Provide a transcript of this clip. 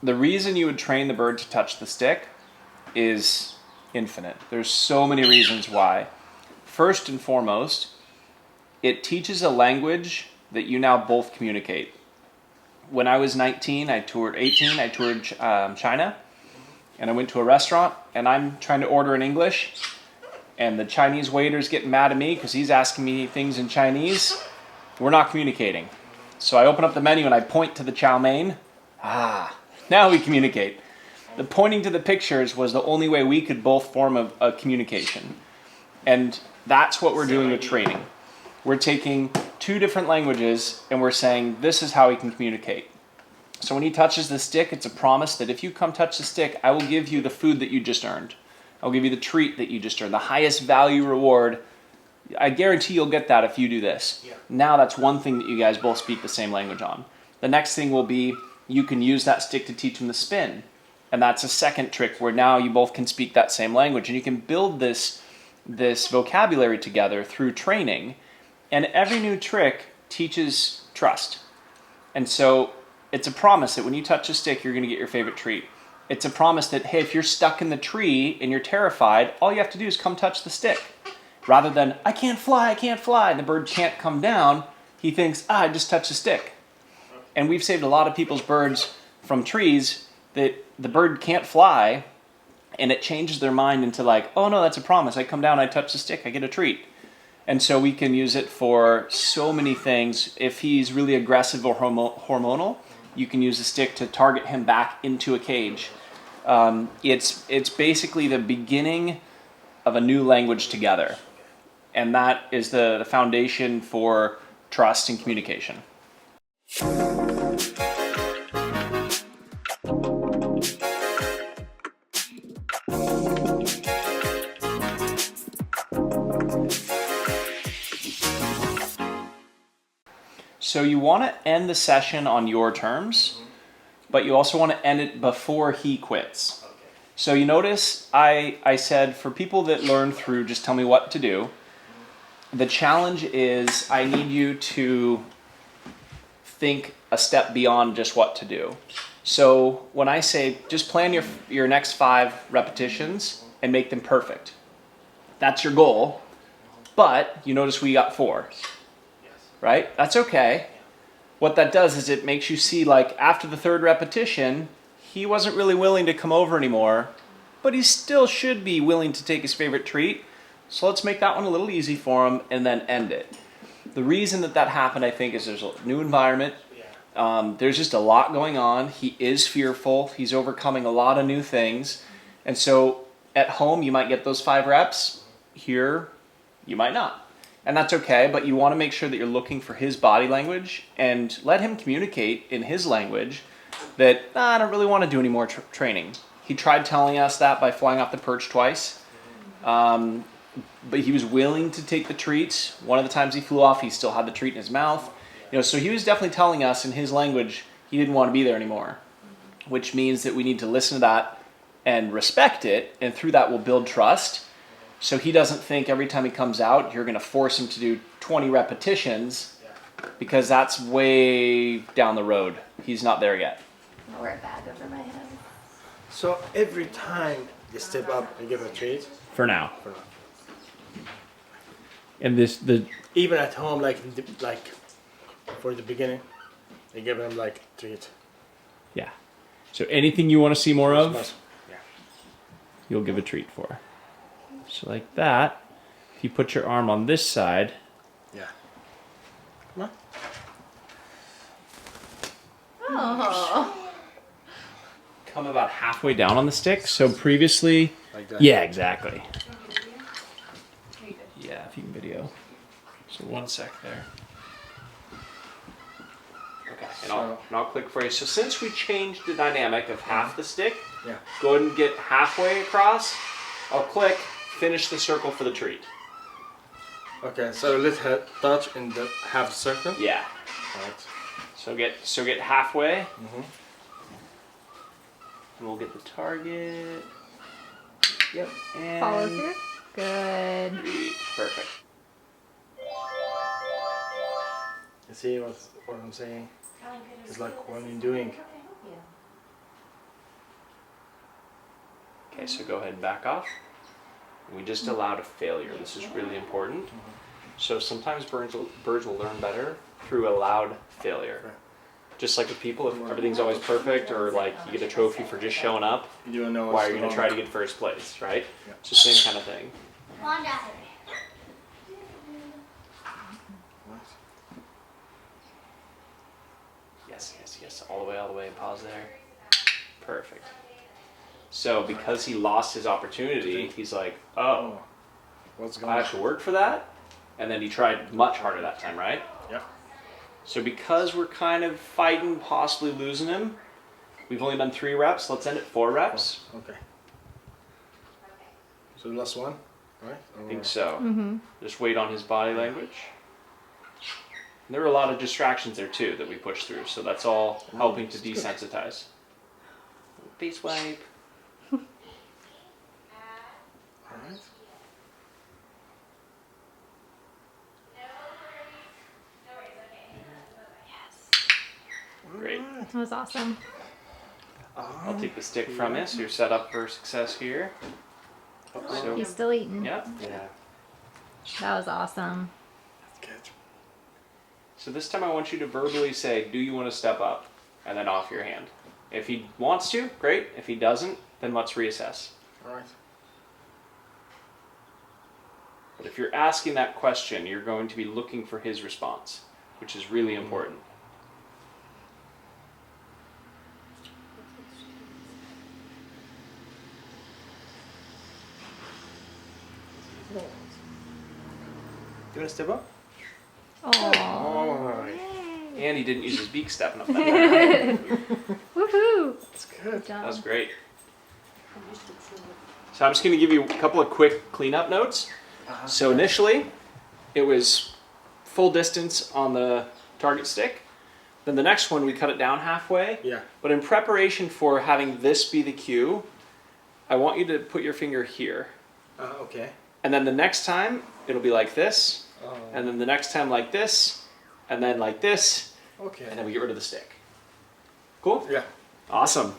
the reason you would train the bird to touch the stick is infinite. There's so many reasons why. First and foremost, it teaches a language that you now both communicate. When I was 18, I toured China, and I went to a restaurant, and I'm trying to order in English, and the Chinese waiter's getting mad at me because he's asking me things in Chinese. We're not communicating. So I open up the menu and I point to the chow mein. Now we communicate. The pointing to the pictures was the only way we could both form a communication. And that's what we're doing with training. We're taking two different languages and we're saying, this is how we can communicate. So when he touches the stick, it's a promise that if you come touch the stick, I will give you the food that you just earned. I'll give you the treat that you just earned, the highest value reward. I guarantee you'll get that if you do this. Yeah. Now that's one thing that you guys both speak the same language on. The next thing will be, you can use that stick to teach him the spin. And that's a second trick where now you both can speak that same language. And you can build this vocabulary together through training. And every new trick teaches trust. And so it's a promise that when you touch a stick, you're going to get your favorite treat. It's a promise that, hey, if you're stuck in the tree and you're terrified, all you have to do is come touch the stick. Rather than, I can't fly, and the bird can't come down, he thinks, I just touched the stick. And we've saved a lot of people's birds from trees that the bird can't fly, and it changes their mind into like, oh no, that's a promise. I come down, I touch the stick, I get a treat. And so we can use it for so many things. If he's really aggressive or hormonal, you can use the stick to target him back into a cage. It's basically the beginning of a new language together. And that is the foundation for trust and communication. So you want to end the session on your terms, but you also want to end it before he quits. Okay. So you notice I said for people that learn through just tell me what to do, the challenge is I need you to think a step beyond just what to do. So when I say just plan your next 5 repetitions and make them perfect, that's your goal, but you notice we got 4. Right? That's okay. What that does is it makes you see, like, after the 3rd repetition, he wasn't really willing to come over anymore, but he still should be willing to take his favorite treat. So let's make that one a little easy for him and then end it. The reason that happened, I think, is there's a new environment. There's just a lot going on. He is fearful. He's overcoming a lot of new things. And so at home, you might get those 5 reps. Here, you might not. And that's okay, but you want to make sure that you're looking for his body language and let him communicate in his language that, I don't really want to do any more training. He tried telling us that by flying off the perch twice, but he was willing to take the treats. One of the times he flew off, he still had the treat in his mouth. So he was definitely telling us in his language he didn't want to be there anymore, which means that we need to listen to that and respect it, and through that we'll build trust. So he doesn't think every time he comes out, you're going to force him to do 20 repetitions because that's way down the road. He's not there yet. I'll wear a bag over my head. So every time you step up and give a treat? For now. For now. And even at home, like for the beginning, you give him like treat. Yeah. So anything you want to see more of, yeah, you'll give a treat for. So like that, if you put your arm on this side. Yeah. Come on. Oh. Come about halfway down on the stick. So previously. Like that. Yeah, exactly. Yeah, if you can video. So 1 sec there. Okay, and I'll click for you. So since we changed the dynamic of half the stick, yeah, go ahead and get halfway across. I'll click. Finish the circle for the treat. Okay, so let's touch in the half circle. Yeah. Right. So get halfway. Mm-hmm. And we'll get the target. Yep. And follow through. Good. Perfect. You see what I'm saying? It's like when you're doing Okay, so go ahead and back off. We just allowed a failure. This is really important. So sometimes birds will learn better through allowed failure. Right. Just like with people, if everything's always perfect, or like you get a trophy for just showing up, You don't know why what's are you going to wrong. try to get first place, right? Yeah. It's the same kind of thing. Bondi. Right. Yes, yes, yes. All the way. Pause there. Perfect. So because he lost his opportunity, he's like, oh, Oh. What's going I on? have to work for that? And then he tried much harder that time, right? Yeah. So because we're kind of fighting, possibly losing him, we've only done 3 reps. Let's end at 4 reps. Okay. So the last one, right? I think so. Just wait on his body language. And there were a lot of distractions there too that we pushed through, so that's all helping to desensitize. Face wipe. All right. Great. That was awesome. I'll take the stick from you, so you're set up for success here. So, He's still eating. yep. Yeah. That was awesome. That's good. So this time I want you to verbally say, do you want to step up? And then off your hand. If he wants to, great. If he doesn't, then let's reassess. All right. But if you're asking that question, you're going to be looking for his response, which is really important. Do you want to step up? Oh. All right. And he didn't use his beak stepping up that way. Woohoo! That's Good good. That was job. great. So I'm just going to give you a couple of quick cleanup notes. So initially, it was full distance on the target stick. Then the next one, we cut it down halfway. Yeah. But in preparation for having this be the cue, I want you to put your finger here. Okay. And then the next time, it'll be like this. Oh. And then the next time like this. And then like this. Okay. And then we get rid of the stick. Cool? Yeah. Awesome.